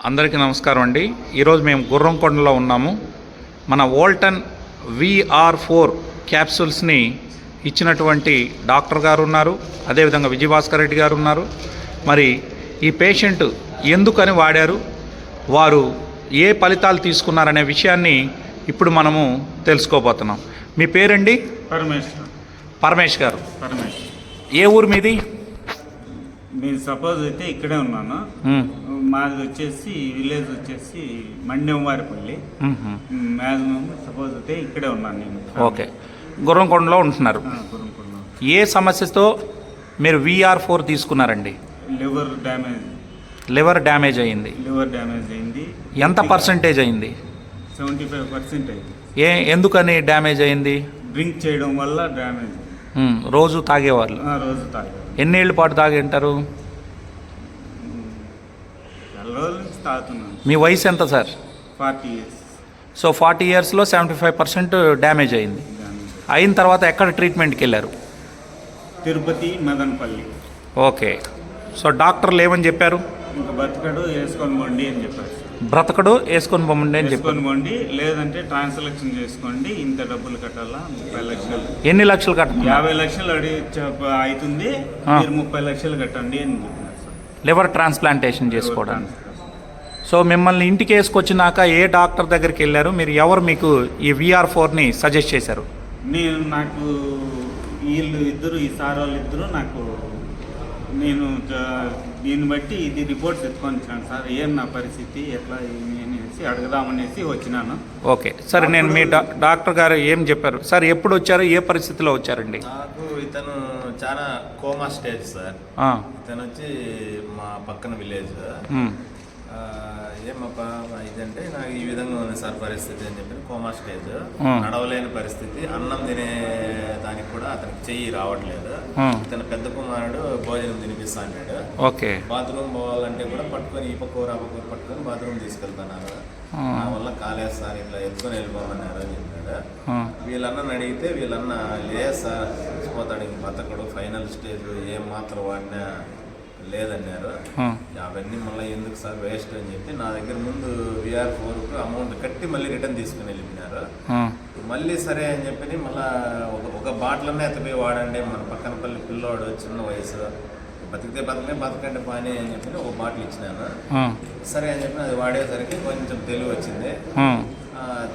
అందరికీ నమస్కారం అండి. ఈరోజు మేము గుర్రంకొండలో ఉన్నాము. మన వోల్టన్ VR4 క్యాప్సూల్స్ని ఇచ్చినటువంటి డాక్టర్ గారు ఉన్నారు, అదేవిధంగా విజయభాస్కర్ రెడ్డి గారు ఉన్నారు. మరి ఈ పేషెంట్ ఎందుకని వాడారు, వారు ఏ ఫలితాలు తీసుకున్నారనే విషయాన్ని ఇప్పుడు మనము తెలుసుకోబోతున్నాం. మీ పేరండి? పరమేష్ గారు. ఏ ఊరు మీది? నేను సపోజ్ అయితే ఇక్కడే ఉన్నాను. మాది వచ్చేసి విలేజ్ వచ్చేసి మండెంవారిపల్లి. మ్యాక్సిమం సపోజ్ అయితే ఇక్కడే ఉన్నాను నేను. ఓకే, గుర్రంకొండలో ఉంటున్నారు. ఏ సమస్యతో మీరు VR4 తీసుకున్నారండి? లివర్ డ్యామేజ్ అయింది. ఎంత పర్సెంటేజ్ అయింది? 75% అయింది. ఎందుకని డ్యామేజ్ అయింది? డ్రింక్ చేయడం వల్ల డ్యామేజ్. రోజు తాగేవాళ్ళు? రోజు తాగేవాళ్ళు. ఎన్ని ఏళ్ళ పాటు తాగి ఉంటారు? మీ వయసు ఎంత సార్? 40 years. సో 40 yearsలో 75% డ్యామేజ్ అయింది. అయిన తర్వాత ఎక్కడ ట్రీట్మెంట్కి వెళ్ళారు? తిరుపతి, మదనపల్లి. ఓకే, సో డాక్టర్లు ఏమని చెప్పారు? ఇంకా బ్రతకడు వేసుకొని పోండి అని చెప్పారు. బ్రతకడు వేసుకొని పోండి అని చెప్పారు. పోండి, లేదంటే ట్రాన్సాక్షన్ చేసుకోండి, ఇంత డబ్బులు కట్టాలా, 30 లక్షలు. ఎన్ని లక్షలు కట్టాలి? 50 లక్షలు అవుతుంది, మీరు 30 లక్షలు కట్టండి అని చెప్పినారు సార్. లివర్ ట్రాన్స్ప్లాంటేషన్ చేసుకోవడానికి. సో మిమ్మల్ని ఇంటికి వేసుకొచ్చినాక ఏ డాక్టర్ దగ్గరికి వెళ్ళారు? మీరు ఎవరు మీకు ఈ VR4ని సజెస్ట్ చేశారు? నాకు వీళ్ళు ఇద్దరు, ఈ సార్ వాళ్ళు ఇద్దరు నాకు, నేను దీన్ని బట్టి ఇది రిపోర్ట్స్ ఎత్తుకొని వచ్చాను సార్. ఏం నా పరిస్థితి ఎట్లా అనేసి అడగదామనేసి వచ్చినాను. ఓకే, సరే. నేను మీ డాక్టర్ గారు ఏం చెప్పారు సార్? ఎప్పుడు వచ్చారు, ఏ పరిస్థితిలో వచ్చారండి? నాకు ఇతను చాలా కోమా స్టేజ్ సార్. ఇతను వచ్చి మా పక్కన విలేజ్. ఏమప్పా ఇదంటే నాకు ఈ విధంగా ఉంది సార్ పరిస్థితి అని చెప్పి, కోమా స్టేజ్, నడవలేని పరిస్థితి, అన్నం తినే దానికి కూడా అతనికి చెయ్యి రావట్లేదు. ఇతను పెద్ద కుమారుడు భోజనం తినిపిస్తా అన్నాడు. ఓకే, బాత్రూమ్ పోవాలంటే కూడా పట్టుకొని ఈ పక్కూర ఆ పక్కూర పట్టుకొని బాత్రూమ్ తీసుకెళ్తున్నారు. నా వల్ల కాలేదు సార్, ఇట్లా ఎత్తుకొని వెళ్ళిపోమన్నారు అని చెప్పాడు. వీళ్ళన్న అడిగితే వీళ్ళన్న లేదు సార్, చచ్చిపోతాడు, ఇంక బతకడు, ఫైనల్ స్టేజ్, ఏం మాత్రం వాడినా లేదన్నారు. అవన్నీ మళ్ళీ ఎందుకు సార్ వేస్ట్ అని చెప్పి నా దగ్గర ముందు VR4కు అమౌంట్ కట్టి మళ్ళీ రిటర్న్ తీసుకుని వెళ్ళిపోయినారు. మళ్ళీ సరే అని చెప్పి మళ్ళీ ఒక బాటిల్నే ఎత్తపోయి వాడండి, మన పక్కన పల్లి పిల్లోడు చిన్న వయసు, బతికితే బతకండి పానీ అని చెప్పి ఒక బాటిల్ ఇచ్చినాను. సరే అని చెప్పి అది వాడేసరికి కొంచెం తెలివి వచ్చింది,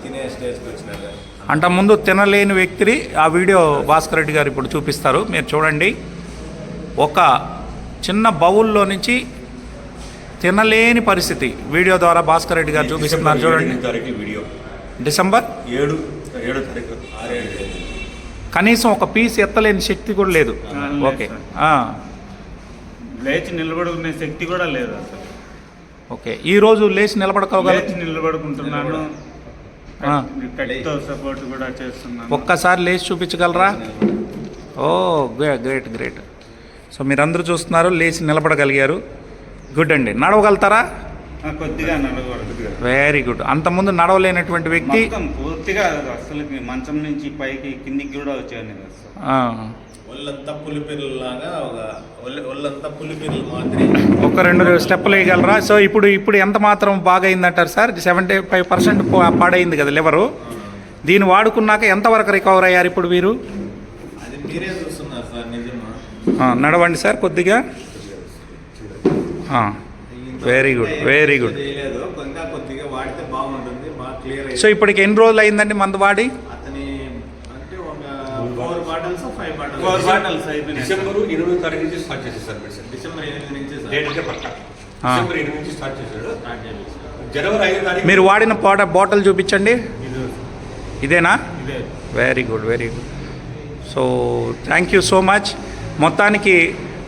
తినే స్టేజ్కి వచ్చినారు. అంట ముందు తినలేని వ్యక్తిని ఆ వీడియో భాస్కర్ రెడ్డి గారు ఇప్పుడు చూపిస్తారు, మీరు చూడండి. ఒక చిన్న బౌల్లో నుంచి తినలేని పరిస్థితి వీడియో ద్వారా భాస్కర్ రెడ్డి గారు చూపిస్తున్నారు, చూడండి. డిసెంబర్ 7 కనీసం ఒక పీస్ ఎత్తలేని శక్తి కూడా లేదు. ఓకే, లేచి నిలబడుకునే శక్తి కూడా లేదు అసలు. ఓకే, ఈరోజు లేచి నిలబడుకుంటున్నాను, సపోర్ట్ కూడా చేస్తున్నాను. ఒక్కసారి లేచి చూపించగలరా? ఓ గ్రేట్. సో మీరందరూ చూస్తున్నారు, లేచి నిలబడగలిగారు. గుడ్ అండి. నడవగలుగుతారా? కొద్దిగా నడవగలుగుతారు. Very good. అంతకుముందు నడవలేనటువంటి వ్యక్తి పూర్తిగా అసలు మంచం నుంచి పైకి కిందికి కూడా వచ్చాను. ఒళ్ళంతా పులిపిల్లలాగా, ఒళ్ళంతా పులిపిల్లలు మాదిరి. ఒక 2 స్టెప్పులు వేయగలరా? సో ఇప్పుడు ఎంత మాత్రం బాగా అయిందంటారు సార్? 75% పాడైంది కదా లివరు. దీన్ని వాడుకున్నాక ఎంతవరకు రికవర్ అయ్యారు ఇప్పుడు మీరు? అది మీరే చూస్తున్నారు సార్. నిజమా? నడవండి సార్ కొద్దిగా. Very good. సో ఇప్పటికి ఎన్ని రోజులు అయిందండి మందు వాడి? డిసెంబర్ 8వ తారీఖు నుంచి స్టార్ట్ చేసేసారు. డిసెంబర్ 8 నుంచి స్టార్ట్ చేశాడు. జనవరి 5వ తారీఖు మీరు వాడిన బాటిల్ చూపించండి. ఇదేనా? Very good. So thank you so much. మొత్తానికి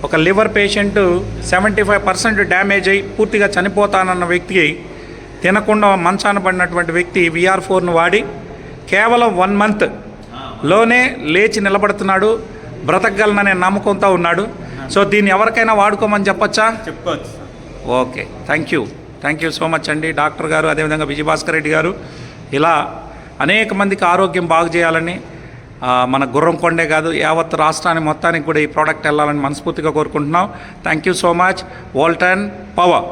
ఒక లివర్ పేషెంట్ 75% డ్యామేజ్ అయ్యి పూర్తిగా చనిపోతానన్న వ్యక్తికి, తినకుండా మంచాన పడినటువంటి వ్యక్తి VR4ను వాడి కేవలం 1 monthలోనే లేచి నిలబడుతున్నాడు, బ్రతకగలననే నమ్మకంతో ఉన్నాడు. సో దీన్ని ఎవరికైనా వాడుకోమని చెప్పొచ్చా? చెప్పచ్చు. Okay, thank you so much అండి డాక్టర్ గారు, అదేవిధంగా విజయభాస్కర్ రెడ్డి గారు. ఇలా అనేక మందికి ఆరోగ్యం బాగు చేయాలని, మన గుర్రంకొండే కాదు యావత్ రాష్ట్రాన్ని మొత్తానికి కూడా ఈ ప్రోడక్ట్ వెళ్ళాలని మనస్ఫూర్తిగా కోరుకుంటున్నాం. Thank you so much. Volton power.